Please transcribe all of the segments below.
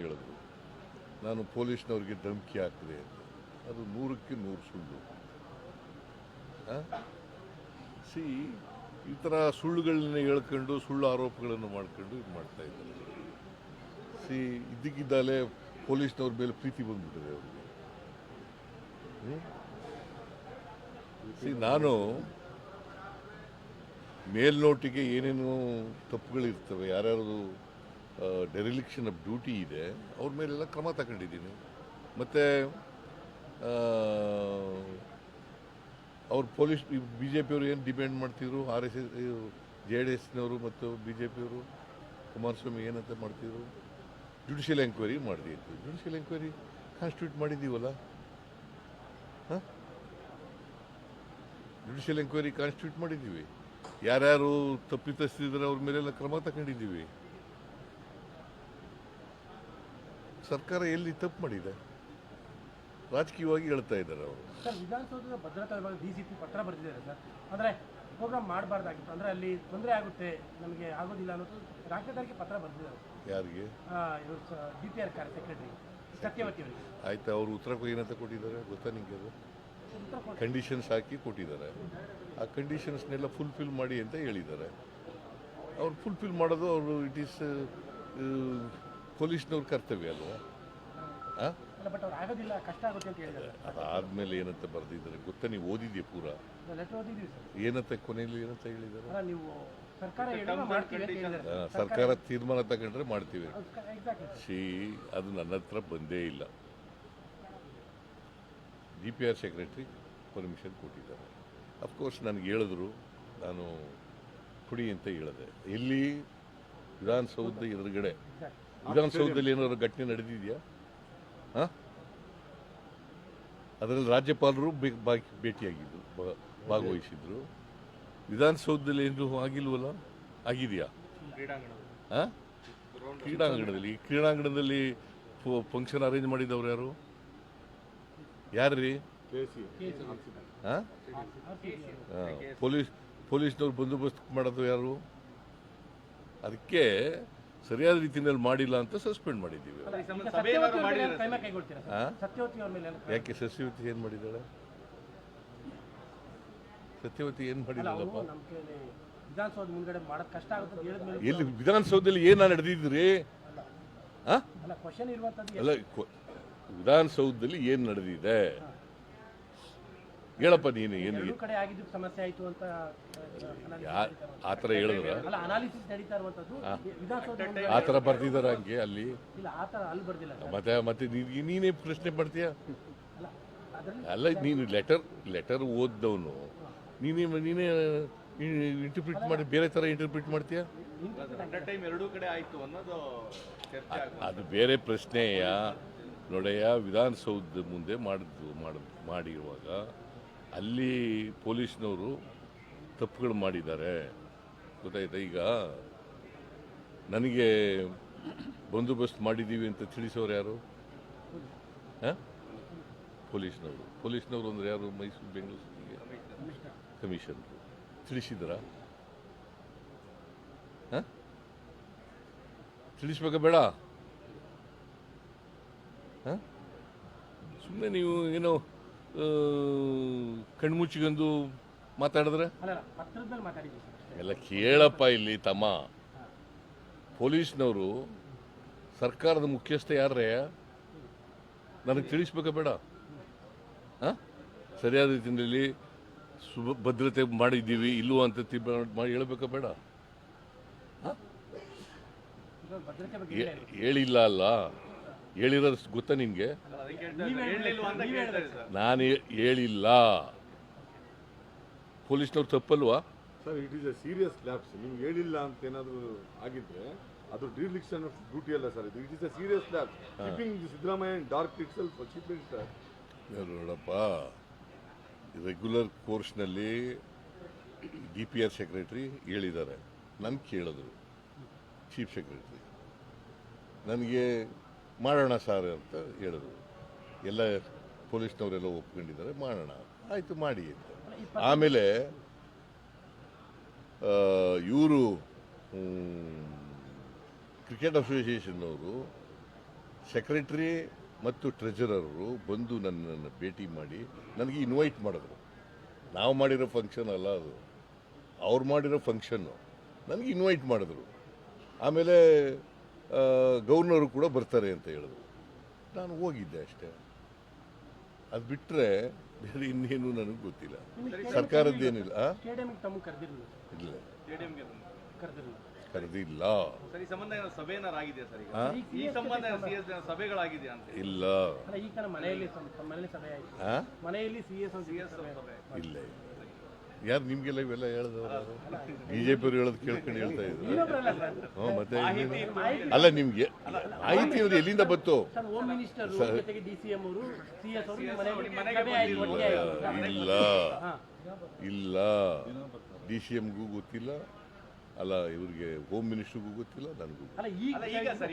ಹೇಳಿದ್ರು ನಾನು ಪೊಲೀಸ್ನವ್ರಿಗೆ ಧಮಕಿ ಹಾಕಿದೆ ಅಂತ. ಅದು 100ಕ್ಕೆ 100 ಸುಳ್ಳು. ಸಿ ಈ ಥರ ಸುಳ್ಳುಗಳನ್ನ ಹೇಳ್ಕೊಂಡು ಸುಳ್ಳು ಆರೋಪಗಳನ್ನು ಮಾಡ್ಕೊಂಡು ಇದು ಮಾಡ್ತಾ ಇದ್ದಾರೆ. ಸಿ ಇದ್ದಕ್ಕಿದ್ದಾಲೆ ಪೊಲೀಸ್ನವ್ರ ಮೇಲೆ ಪ್ರೀತಿ ಬಂದ್ಬಿಟ್ಟಿದೆ ಅವ್ರಿಗೆ. ಸಿ ನಾನು ಮೇಲ್ನೋಟಿಗೆ ಏನೇನು ತಪ್ಪುಗಳಿರ್ತವೆ, ಯಾರ್ಯಾರು ಡೆರಿಲಿಕ್ಷನ್ ಆಫ್ ಡ್ಯೂಟಿ ಇದೆ ಅವ್ರ ಮೇಲೆಲ್ಲ ಕ್ರಮ ತಗೊಂಡಿದ್ದೀನಿ. ಮತ್ತು ಅವ್ರು ಪೊಲೀಸ್ ಬಿ ಜೆ ಪಿಯವರು ಏನು ಡಿಪೆಂಡ್ ಮಾಡ್ತಿದ್ರು, RSS JDSನವರು ಮತ್ತು BJPಯವರು ಕುಮಾರಸ್ವಾಮಿ ಏನಂತ ಮಾಡ್ತಿದ್ರು, ಜುಡಿಷಿಯಲ್ ಎಂಕ್ವೈರಿ ಮಾಡಿದ್ದೀವಿ. ಜುಡಿಷಿಯಲ್ ಎಂಕ್ವೈರಿ ಕಾನ್ಸ್ಟಿಟ್ಯೂಟ್ ಮಾಡಿದ್ದೀವಲ್ಲ, ಜುಡಿಷಿಯಲ್ ಎಂಕ್ವೈರಿ ಕಾನ್ಸ್ಟಿಟ್ಯೂಟ್ ಮಾಡಿದ್ದೀವಿ. ಯಾರ್ಯಾರು ತಪ್ಪಿತಸ್ಥಿದ್ರೆ ಅವ್ರ ಮೇಲೆಲ್ಲ ಕ್ರಮ ತಗೊಂಡಿದ್ದೀವಿ. ಸರ್ಕಾರ ಎಲ್ಲಿ ತಪ್ಪು ಮಾಡಿದೆ? ರಾಜಕೀಯವಾಗಿ ಹೇಳ್ತಾ ಇದ್ದಾರೆ ಅವರು. ಸರ್, ವಿಧಾನಸೌಧದ ಭದ್ರತಾ ವಿಭಾಗ DCP ಪತ್ರ ಬರೆದಿದ್ದಾರೆ ಸರ್. ಅಂದರೆ ಪ್ರೋಗ್ರಾಮ್ ಮಾಡಬಾರ್ದಾಗಿತ್ತು, ಅಂದರೆ ಅಲ್ಲಿ ತೊಂದರೆ ಆಗುತ್ತೆ, ನಮಗೆ ಆಗೋದಿಲ್ಲ ಅನ್ನೋದು ರಾಜ್ಯದವರಿಗೆ ಪತ್ರ ಬರೆದಿದ್ದಾರೆ. ಯಾರಿಗೆ? ಇವರು DPR ಸೆಕ್ರೆಟರಿ ಸತ್ಯವತಿ ಅವರಿಗೆ. ಆಯ್ತಾ, ಅವರು ಉತ್ತರ ಏನಂತ ಕೊಟ್ಟಿದ್ದಾರೆ ಗೊತ್ತಾ ನಿಮಗೆ? ಅದು ಕಂಡೀಷನ್ಸ್ ಹಾಕಿ ಕೊಟ್ಟಿದ್ದಾರೆ. ಆ ಕಂಡೀಷನ್ಸ್ನೆಲ್ಲ ಫುಲ್ಫಿಲ್ ಮಾಡಿ ಅಂತ ಹೇಳಿದ್ದಾರೆ. ಅವ್ರು ಫುಲ್ಫಿಲ್ ಮಾಡೋದು ಅವರು ಇಟ್ ಈಸ್ ಪೊಲೀಸ್ನವ್ರ ಕರ್ತವ್ಯ ಅಲ್ವಾ? ಬಟ್ ಅವ್ರು ಆಗೋದಿಲ್ಲ, ಕಷ್ಟ ಆಗುತ್ತೆ ಅಂತ ಹೇಳಿದ್ದಾರೆ. ಅದಾದ್ಮೇಲೆ ಏನಂತ ಬರೆದಿದ್ದಾರೆ ಗೊತ್ತಾ? ನೀವು ಓದಿದ್ಯಾ ಪೂರ? ಲೆಟರ್ ಓದಿದ್ದೀವಿ ಸರ್. ಏನಂತ ಕೊನೆಯಲ್ಲಿ ಏನಂತ ಹೇಳಿದ್ದಾರೆ? ನೀವು ಸರ್ಕಾರ ತೀರ್ಮಾನ ತಗೊಂಡ್ರೆ ಮಾಡ್ತೀವಿ. ಅದು ನನ್ನ ಹತ್ರ ಬಂದೇ ಇಲ್ಲ. DPR ಸೆಕ್ರೆಟರಿ ಪರ್ಮಿಷನ್ ಕೊಟ್ಟಿದ್ದಾರೆ. ಅಫ್ಕೋರ್ಸ್ ನನಗೆ ಹೇಳಿದ್ರು, ನಾನು ಕೊಡಿ ಅಂತ ಹೇಳಿದೆ. ಎಲ್ಲಿ? ವಿಧಾನಸೌಧದ ಎದುರುಗಡೆ. ವಿಧಾನಸೌಧದಲ್ಲಿ ಏನಾದ್ರು ಘಟನೆ ನಡೆದಿದೆಯಾ? ಅದರಲ್ಲಿ ರಾಜ್ಯಪಾಲರು ಭೇಟಿಯಾಗಿದ್ರು, ಭಾಗವಹಿಸಿದ್ರು. ವಿಧಾನಸೌಧದಲ್ಲಿ ಏನು ಆಗಿಲ್ವಲ್ಲ? ಆಗಿದೆಯಾ? ಕ್ರೀಡಾಂಗಣದಲ್ಲಿ ಫಂಕ್ಷನ್ ಅರೇಂಜ್ ಮಾಡಿದವ್ರು ಯಾರು? ಯಾರ್ರೀ? ಪೊಲೀಸ್ನವ್ರು ಬಂದೋಬಸ್ತ್ ಮಾಡೋದು ಯಾರು? ಅದಕ್ಕೆ ಸರಿಯಾದ ರೀತಿಯಲ್ಲಿ ಮಾಡಿಲ್ಲ ಅಂತ ಸಸ್ಪೆಂಡ್ ಮಾಡಿದ್ದೀವಿ. ಯಾಕೆ? ಸತ್ಯವತಿ ಏನು ಮಾಡಿದ್ದಾಳೆ? ಸತ್ಯವತಿ ಏನು ಮಾಡಿದಾಳಪ್ಪ? ಎಲ್ಲಿ? ವಿಧಾನಸೌಧದಲ್ಲಿ ಏನ ನಡೆದಿದ್ರಿ? ಅಲ್ಲ, ವಿಧಾನಸೌಧದಲ್ಲಿ ಏನು ನಡೆದಿದೆ ಹೇಳಪ್ಪ ನೀನು. ಏನು ಆ ಥರ ಹೇಳಿದ್ರ? ಆ ಥರ ಬರ್ದಿದಾರ ಹಂಗೆ ಅಲ್ಲಿ? ಮತ್ತೆ ನೀನೇ ಪ್ರಶ್ನೆ ಮಾಡ್ತೀಯ? ಅಲ್ಲ, ನೀನು ಲೆಟರ್ ಓದ್ದವನು ನೀನೇ ಇಂಟರ್ಪ್ರಿಟ್ ಮಾಡಿ ಬೇರೆ ಥರ ಇಂಟರ್ಪ್ರಿಟ್ ಮಾಡ್ತೀಯ? ಅದು ಬೇರೆ ಪ್ರಶ್ನೆಯ. ನೋಡಯ್ಯ, ವಿಧಾನಸೌಧದ ಮುಂದೆ ಮಾಡಿರುವಾಗ ಅಲ್ಲಿ ಪೊಲೀಸ್ನವರು ತಪ್ಪುಗಳು ಮಾಡಿದ್ದಾರೆ, ಗೊತ್ತಾಯ್ತಾ? ಈಗ ನನಗೆ ಬಂದೋಬಸ್ತ್ ಮಾಡಿದ್ದೀವಿ ಅಂತ ತಿಳಿಸೋರು ಯಾರು? ಪೊಲೀಸ್ನವರು ಅಂದ್ರೆ ಯಾರು? ಮೈಸೂರು ಬೆಂಗಳೂರು ಕಮಿಷನರು ತಿಳಿಸಿದ್ರ? ತಿಳಿಸ್ಬೇಕಾ ಬೇಡ? ಸುಮ್ಮನೆ ನೀವು ಏನೋ ಕಣ್ಮುಚ್ಚಿಗಂದು ಮಾತಾಡಿದ್ರೆ ಎಲ್ಲ ಕೇಳಪ್ಪ. ಇಲ್ಲಿ ತಮ್ಮ, ಪೊಲೀಸ್ನವರು ಸರ್ಕಾರದ ಮುಖ್ಯಸ್ಥ ಯಾರೇ? ನನಗೆ ತಿಳಿಸ್ಬೇಕಾ ಬೇಡ? ಸರಿಯಾದ ರೀತಿಯಲ್ಲಿ ಭದ್ರತೆ ಮಾಡಿದ್ದೀವಿ ಇಲ್ವೋ ಅಂತ ಹೇಳ್ಬೇಕಾ ಬೇಡ? ಹೇಳಿಲ್ಲ ಅಲ್ಲ, ಹೇಳಿರೋದು ಗೊತ್ತಾ ನಿನ್ಗೆ? ನಾನು ಹೇಳಿಲ್ಲ. ಪೊಲೀಸ್ನವ್ರು ತಪ್ಪಲ್ವಾ sir? It is a serious lapse. ನಿಮ್ಗೆ ಹೇಳಿಲ್ಲ ಅಂತ ಏನಾದರೂ ಆಗಿದ್ರೆ ಅದು ಡಿಲಿಕ್ಷನ್ ಆಫ್ ಡ್ಯೂಟಿ ಅಲ್ಲ sir. It is a serious lapse. Keeping Siddaramaiah dark itself keeping sir. ನೋಡಪ್ಪ, ರೆಗ್ಯುಲರ್ ಕೋರ್ಸ್ನಲ್ಲಿ DPR ಸೆಕ್ರೆಟರಿ ಹೇಳಿದ್ದಾರೆ. ನನ್ಗೆ ಕೇಳಿದ್ರು ಚೀಫ್ ಸೆಕ್ರೆಟರಿ, ನನಗೆ ಮಾಡೋಣ ಸರ್ ಅಂತ ಹೇಳಿದ್ರು. ಎಲ್ಲ ಪೊಲೀಸ್ನವರೆಲ್ಲ ಒಪ್ಕೊಂಡಿದ್ದಾರೆ, ಮಾಡೋಣ ಆಯಿತು ಮಾಡಿ ಅಂತ. ಆಮೇಲೆ ಇವರು ಕ್ರಿಕೆಟ್ ಅಸೋಸಿಯೇಷನ್ನವರು ಸೆಕ್ರೆಟರಿ ಮತ್ತು ಟ್ರೆಜರರು ಬಂದು ನನ್ನನ್ನು ಭೇಟಿ ಮಾಡಿ ನನಗೆ ಇನ್ವೈಟ್ ಮಾಡಿದ್ರು. ನಾವು ಮಾಡಿರೋ ಫಂಕ್ಷನ್ ಅಲ್ಲ ಅದು, ಅವ್ರು ಮಾಡಿರೋ ಫಂಕ್ಷನ್ನು. ನನಗೆ ಇನ್ವೈಟ್ ಮಾಡಿದ್ರು. ಆಮೇಲೆ ಗವರ್ನರು ಕೂಡ ಬರ್ತಾರೆ ಅಂತ ಹೇಳಿದ್ರು. ನಾನು ಹೋಗಿದ್ದೆ ಅಷ್ಟೇ. ಅದು ಬಿಟ್ಟರೆ ಬೇರೆ ಇನ್ನೇನು ನನಗೆ ಗೊತ್ತಿಲ್ಲ. ಸರ್ಕಾರದ್ದೇನಿಲ್ಲ. ಸ್ಟೇಡಿಯಂಗೆ ತಮಗೆ ಕರೆದಿರಲಿಲ್ಲ? ಇಲ್ಲ, ಕರೆದಿರಲಿಲ್ಲ. ಕರೆದಿಲ್ಲ. ಸರ್, ಈ ಸಂಬಂಧ ಏನೋ ಸಭೆ ಏನಾರು ಆಗಿದೆ ಸರ್? ಈಗ ಈ ಸಂಬಂಧ CS ಸಭೆಗಳಾಗಿದೆಯಾ ಅಂತ? ಇಲ್ಲ. ಅಲ್ಲ, ಈಗ ತಾನೇ ಮನೆಯಲ್ಲಿ ಸಭೆ ಆಯಿತು. ಮನೆಯಲ್ಲಿ CS ಸಭೆ. ಇಲ್ಲ. ಯಾರು ನಿಮ್ಗೆಲ್ಲ ಇವೆಲ್ಲ ಹೇಳಿದವರು? ಬಿಜೆಪಿಯವರು ಹೇಳೋದು ಕೇಳ್ಕೊಂಡು ಹೇಳ್ತಾ ಇದ್ರು. ಇನ್ನೊಬ್ರಲ್ಲ ಸರ್. ಹ್ಞೂ, ಮತ್ತೆ ಅಲ್ಲ, ನಿಮ್ಗೆ ಮಾಹಿತಿ ಇರೋದು ಎಲ್ಲಿಂದ ಬಂತು? ಸರ್, ಹೋಮ್ ಮಿನಿಸ್ಟರ್ ಜೊತೆಗೆ DCM ಅವರು CS ಅವರು ಮನೆಯಲ್ಲಿ ಸಭೆ ಆಯ್ತು, ಒಟ್ಟಿಗೆ ಆಯ್ತು. ಇಲ್ಲ, ಇಲ್ಲ. DCMಗೂ ಗೊತ್ತಿಲ್ಲ, ಅಲ್ಲ ಇವ್ರಿಗೆ ಹೋಮ್ ಮಿನಿಸ್ಟರ್ಗೂ ಗೊತ್ತಿಲ್ಲ, ನನಗೂ. ಅಲ್ಲ, ಈಗ ಸರ್,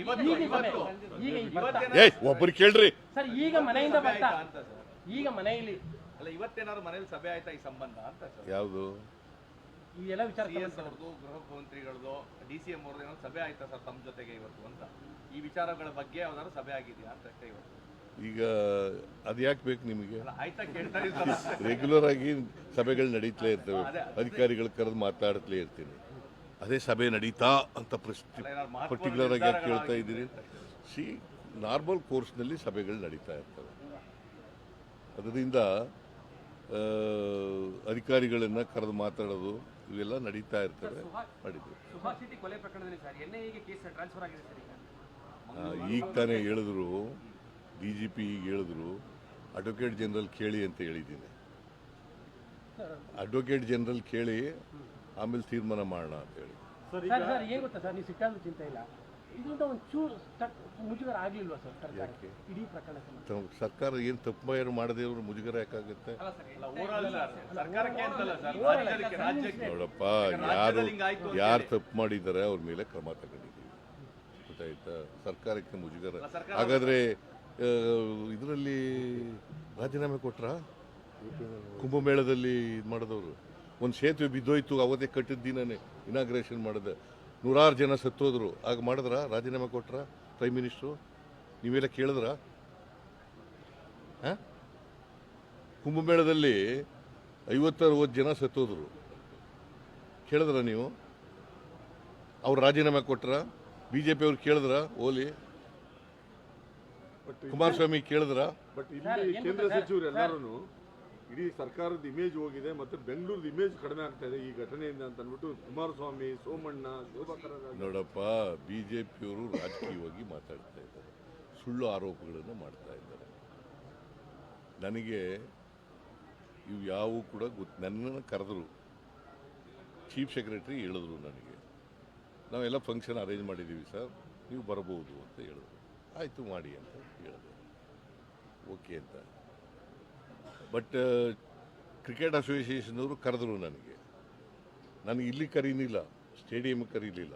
ಒಬ್ಬರು ಕೇಳ್ರಿ ಸರ್, ಈಗ ಮನೆಯಿಂದ ಬರ್ತಾ ಅಂತ ಸರ್, ಈಗ ಮನೆಯಲ್ಲಿ ಅಲ್ಲ ಇವತ್ತೇನಾದ್ರು ಮನೇಲಿ ಸಭೆ ಆಯ್ತಾ ಈ ಸಂಬಂಧ ಅಂತ ಸರ್? ಯಾವುದು? ಈ ಎಲ್ಲ ವಿಚಾರ CS ಅವ್ರದ್ದು, ಗೃಹ ಮಂತ್ರಿಗಳದ್ದು, DCM ಅವ್ರದ್ದು ಏನಾದ್ರು ಸಭೆ ಆಯ್ತಾ ಸರ್ ತಮ್ಮ ಜೊತೆಗೆ ಇವತ್ತು ಅಂತ? ಈ ವಿಚಾರಗಳ ಬಗ್ಗೆ ಯಾವ್ದಾದ್ರು ಸಭೆ ಆಗಿದೆಯಾ ಅಂತ ಅಷ್ಟೇ ಇವತ್ತು. ಈಗ ಅದು ಯಾಕೆ ಬೇಕು ನಿಮಗೆ? ಅಲ್ಲ, ಆಯ್ತಾ ಕೇಳ್ತಾ ಇದ್ದಾರೆ. ರೆಗ್ಯುಲರ್ ಆಗಿ ಸಭೆಗಳು ನಡೀತಲೇ ಇರ್ತವೆ, ಅಧಿಕಾರಿಗಳು ಕರೆದು ಮಾತಾಡ್ತಲೇ ಇರ್ತೀನಿ. ಅದೇ ಸಭೆ ನಡೀತಾ ಅಂತ ಪರ್ಟಿಕ್ಯುಲರ್ ಆಗಿ ಯಾಕೆ ಕೇಳ್ತಾ ಇದ್ದೀರಿ? ನಾರ್ಮಲ್ ಕೋರ್ಸ್ನಲ್ಲಿ ಸಭೆಗಳು ನಡೀತಾ ಇರ್ತವೆ. ಅದರಿಂದ ಅಧಿಕಾರಿಗಳನ್ನ ಕರೆದು ಮಾತಾಡೋದು ಇವೆಲ್ಲ ನಡೀತಾ ಇರ್ತವೆ. ಮಾಡಿದ್ವಿ. ಸುಭಾಷ್ ಶೆಟ್ಟಿ ಕೊಲೆ ಪ್ರಕರಣದಲ್ಲಿ ಸರ್ NIAಗೆ ಕೇಸ್ ಟ್ರಾನ್ಸ್ಫರ್ ಆಗಿದೆ ಸರ್. ಈಗ ತಾನೇ ಹೇಳಿದ್ರು, DGP ಈಗ ಹೇಳಿದ್ರು, ಅಡ್ವೊಕೇಟ್ ಜನರಲ್ ಕೇಳಿ ಅಂತ ಹೇಳಿದ್ದೀನಿ. ಅಡ್ವೊಕೇಟ್ ಜನರಲ್ ಕೇಳಿ ಆಮೇಲೆ ತೀರ್ಮಾನ ಮಾಡೋಣ ಅಂತ ಹೇಳಿ. ಸರ್, ಏನ್ ಗೊತ್ತಾ ಸರ್, ನೀವು ಸಿಕ್ಕಾದ್ರೂ ಚಿಂತೆ ಇಲ್ಲ, ಇದರಿಂದ ಒಂದು ಚೂರು ಮುಜುಗರ ಆಗ್ಲಿಲ್ವಾ ಸರ್ ಸರ್ಕಾರಕ್ಕೆ ಇಡೀ ಪ್ರಕರಣ? ಸರ್ಕಾರ ಏನು ತಪ್ಪು ಮಾಡದೇ ಇವರು ಮುಜುಗರ ಯಾಕಾಗುತ್ತೆ? ಸರ್ಕಾರಕ್ಕೆ ಅಂತಲ್ಲ ಸರ್, ರಾಜ್ಯಕ್ಕೆ. ನೋಡಪ್ಪ, ಯಾರು ತಪ್ಪು ಮಾಡಿದ್ದಾರೆ ಅವ್ರ ಮೇಲೆ ಕ್ರಮ ತಗೊಂಡಿದ್ದೀವಿ, ಗೊತ್ತಾಯ್ತಾ? ಸರ್ಕಾರಕ್ಕೆ ಮುಜುಗರ. ಹಾಗಾದ್ರೆ ಇದರಲ್ಲಿ ರಾಜೀನಾಮೆ ಕೊಟ್ರ? ಕುಂಭಮೇಳದಲ್ಲಿ ಇದು ಮಾಡಿದವರು ಒಂದು ಸೇತುವೆ ಬಿದ್ದೋಯ್ತು, ಅವತ್ತೇ ಕಟ್ಟಿದ ದಿನನೇ ಇನಾಗ್ರೇಷನ್ ಮಾಡಿದೆ, 100 ಜನ ಸತ್ತೋದ್ರು. ಆಗ ಮಾಡಿದ್ರ? ರಾಜೀನಾಮೆ ಕೊಟ್ರ ಪ್ರೈಮ್ ಮಿನಿಸ್ಟ್ರು? ನೀವೆಲ್ಲ ಕೇಳಿದ್ರ? ಕುಂಭಮೇಳದಲ್ಲಿ 50-60 ಜನ ಸತ್ತೋದ್ರು, ಕೇಳಿದ್ರ ನೀವು? ಅವ್ರು ರಾಜೀನಾಮೆ ಕೊಟ್ರ? BJP ಅವ್ರು ಕೇಳಿದ್ರ? ಓಲಿ ಕುಮಾರಸ್ವಾಮಿ ಕೇಳಿದ್ರ? ಬಟ್ ಇಲ್ಲಿ ಕೇಂದ್ರ ಸಚಿವರು ಎಲ್ಲರೂ ಇಡೀ ಸರ್ಕಾರದ ಇಮೇಜ್ ಹೋಗಿದೆ, ಮತ್ತೆ ಬೆಂಗಳೂರದ ಇಮೇಜ್ ಕಡಿಮೆ ಆಗ್ತಾ ಇದೆ ಈ ಘಟನೆಯಿಂದ ಅಂತ ಅಂದ್ಬಿಟ್ಟು ಕುಮಾರಸ್ವಾಮಿ, ಸೋಮಣ್ಣ, ನೋಡಪ್ಪ, BJPಯವರು ರಾಜಕೀಯವಾಗಿ ಮಾತಾಡ್ತಾ ಇದ್ದಾರೆ, ಸುಳ್ಳು ಆರೋಪಗಳನ್ನು ಮಾಡ್ತಾ ಇದ್ದಾರೆ. ನನಗೆ ಇವು ಯಾವೂ ಕೂಡ ನನ್ನನ್ನು ಕರೆದ್ರು, ಚೀಫ್ ಸೆಕ್ರೆಟರಿ ಹೇಳಿದ್ರು ನನಗೆ, ನಾವೆಲ್ಲ ಫಂಕ್ಷನ್ ಅರೇಂಜ್ ಮಾಡಿದ್ದೀವಿ ಸರ್, ನೀವು ಬರಬಹುದು ಅಂತ ಹೇಳಿದ್ರು. ಆಯಿತು ಮಾಡಿ ಅಂತ ಹೇಳಿದೆ, ಓಕೆ ಅಂತ. ಬಟ್ ಕ್ರಿಕೆಟ್ ಅಸೋಸಿಯೇಷನ್ ಅವರು ಕರೆದ್ರು ನನಗೆ ಇಲ್ಲಿ ಕರೀನಿಲ್ಲ, ಸ್ಟೇಡಿಯಂ ಕರೀಲಿಲ್ಲ,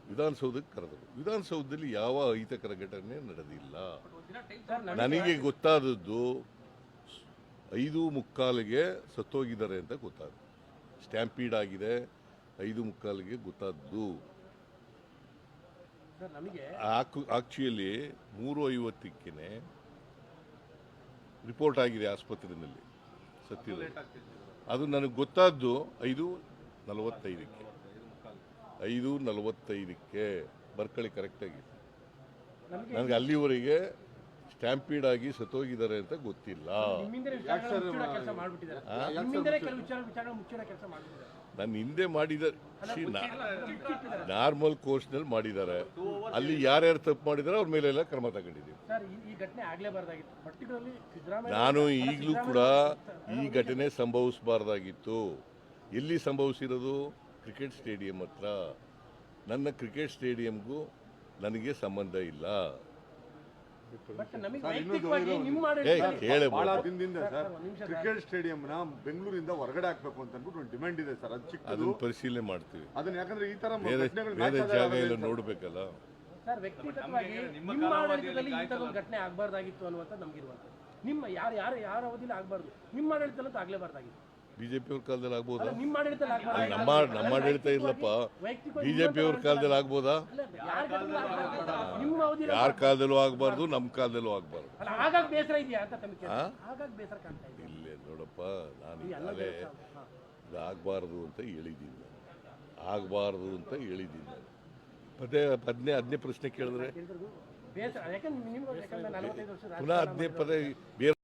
ವಿಧಾನಸೌಧಕ್ಕೆ ಕರೆದರು. ವಿಧಾನಸೌಧದಲ್ಲಿ ಯಾವ ಅಹಿತಕರ ಘಟನೆ ನಡೆದಿಲ್ಲ. ನನಗೆ ಗೊತ್ತಾದದ್ದು 5:45ಗೆ ಸತ್ತೋಗಿದ್ದಾರೆ ಅಂತ ಗೊತ್ತಾದ, ಸ್ಟ್ಯಾಂಪೀಡ್ ಆಗಿದೆ 5:45ಗೆ ಗೊತ್ತಾದ್ದು. ಆಕ್ಚುಲಿ 3:50ಕ್ಕೆ ರಿಪೋರ್ಟ್ ಆಗಿದೆ ಆಸ್ಪತ್ರೆಯಲ್ಲಿ ಸತ್ತಿದೆ. ಅದು ನನಗೆ ಗೊತ್ತಾದ್ದು 5:45ಕ್ಕೆ. 5:45ಕ್ಕೆ ಬರ್ಕಳಿ ಕರೆಕ್ಟಾಗಿ. ನನಗೆ ಅಲ್ಲಿವರೆಗೆ ಸ್ಟ್ಯಾಂಪೀಡ್ ಆಗಿ ಸತ್ತೋಗಿದ್ದಾರೆ ಅಂತ ಗೊತ್ತಿಲ್ಲ. ನನ್ನ ಹಿಂದೆ ಮಾಡಿದ ನಾರ್ಮಲ್ ಕೋರ್ಸ್ನಲ್ಲಿ ಮಾಡಿದ್ದಾರೆ. ಅಲ್ಲಿ ಯಾರ್ಯಾರು ತಪ್ಪು ಮಾಡಿದಾರೆ ಅವ್ರ ಮೇಲೆಲ್ಲ ಕ್ರಮ ತಗೊಂಡಿದ್ದೀವಿ. ನಾನು ಈಗಲೂ ಕೂಡ ಈ ಘಟನೆ ಸಂಭವಿಸಬಾರ್ದಾಗಿತ್ತು. ಎಲ್ಲಿ ಸಂಭವಿಸಿರೋದು? ಕ್ರಿಕೆಟ್ ಸ್ಟೇಡಿಯಂ ಹತ್ರ. ನನ್ನ ಕ್ರಿಕೆಟ್ ಸ್ಟೇಡಿಯಂಗೂ ನನಗೆ ಸಂಬಂಧ ಇಲ್ಲ. ಬಹಳ ದಿನದಿಂದ ಸರ್ ಕ್ರಿಕೆಟ್ ಸ್ಟೇಡಿಯಂನ ಬೆಂಗಳೂರಿಂದ ಹೊರಗಡೆ ಹಾಕ್ಬೇಕು ಅಂತ ಅಂದ್ಬಿಟ್ಟು ಒಂದು ಡಿಮ್ಯಾಂಡ್ ಇದೆ ಸರ್. ಅದು ಚಿಕ್ಕದು, ಅದನ್ನ ಪರಿಶೀಲನೆ ಮಾಡ್ತೀವಿ. ಅದನ್ನ ಯಾಕಂದ್ರೆ ಈ ತರ ಬೇರೆ ಜಾಗ ಎಲ್ಲ ನೋಡ್ಬೇಕಲ್ಲ ಸರ್. ವ್ಯಕ್ತಿಗತವಾಗಿ ನಿಮ್ಮ ಆಡಳಿತದಲ್ಲಿ ಇಂಥದ್ದೊಂದು ಘಟನೆ ಆಗಬಾರ್ದಾಗಿತ್ತು ಅನ್ನುವಂಥ ನಮಗಿರುವಂಥ, ನಿಮ್ಮ ಯಾರ ಅವಧಿಯಲ್ಲಿ ಆಗಬಾರ್ದು, ನಿಮ್ಮ ಆಡಳಿತದಲ್ಲಂತೂ ಆಗಲೇಬಾರ್ದಾಗಿತ್ತು. BJP ಅವ್ರ ಕಾಲದಲ್ಲಿ ಆಗ್ಬೋದಾ? ಅಲ್ಲ, ನಿಮ್ಮ ಆಡಳಿತದಲ್ಲಿ ಆಗ್ಬಾರ್ದು. ಅಲ್ಲಿ ನಮ್ಮ ಆಡಳಿತ ಇಲ್ಲಪ್ಪ. ವೈಯಕ್ತಿಕವಾಗಿ BJP ಅವ್ರ ಕಾಲದಲ್ಲಿ ಆಗ್ಬೋದಾ? ಅಲ್ಲ, ಯಾರ ಕಾಲದಲ್ಲೂ ಆಗ್ಬಾರ್ದು. ನಿಮ್ಮ ಅವಧಿಯಲ್ಲಿ ಯಾರ ಕಾಲದಲ್ಲೂ ಆಗಬಾರ್ದು, ನಮ್ಮ ಕಾಲದಲ್ಲೂ ಆಗಬಾರ್ದು. ಅಲ್ಲ, ಆಗಾಗ ಬೇಸರ ಇದೆಯಾ ಅಂತ ತಮಗೆ ಆ? ಆಗಾಗ ಬೇಸರ ಕಾಣ್ತಾ ಇದೆ. ಇಲ್ಲೇ ನೋಡಪ್ಪ, ನಾನು ಈ ಎಲ್ಲ ಈಗಾಗಲೇ ದೇವಸ್ಥಾನ, ಹಾ. ಇದು ಆಗಬಾರ್ದು ಅಂತ ಹೇಳಿದ್ದೀನಿ ನಾನು. ಆಗಬಾರ್ದು ಅಂತ ಹೇಳಿದ್ದೀನಿ ನಾನು. ಅದನ್ನೇ ಪ್ರಶ್ನೆ ಕೇಳಿದ್ರೆ ಬೇಸರ ಯಾಕಂದ್ರೆ ನಿಮ್ಗೆ ಯಾಕಂದ್ರೆ 45 ವರ್ಷ ಪುನಃ ರಾಜಕಾರಣ ಅದನ್ನೇ ಮಾಡಿರೋರು. ಬೇರೆ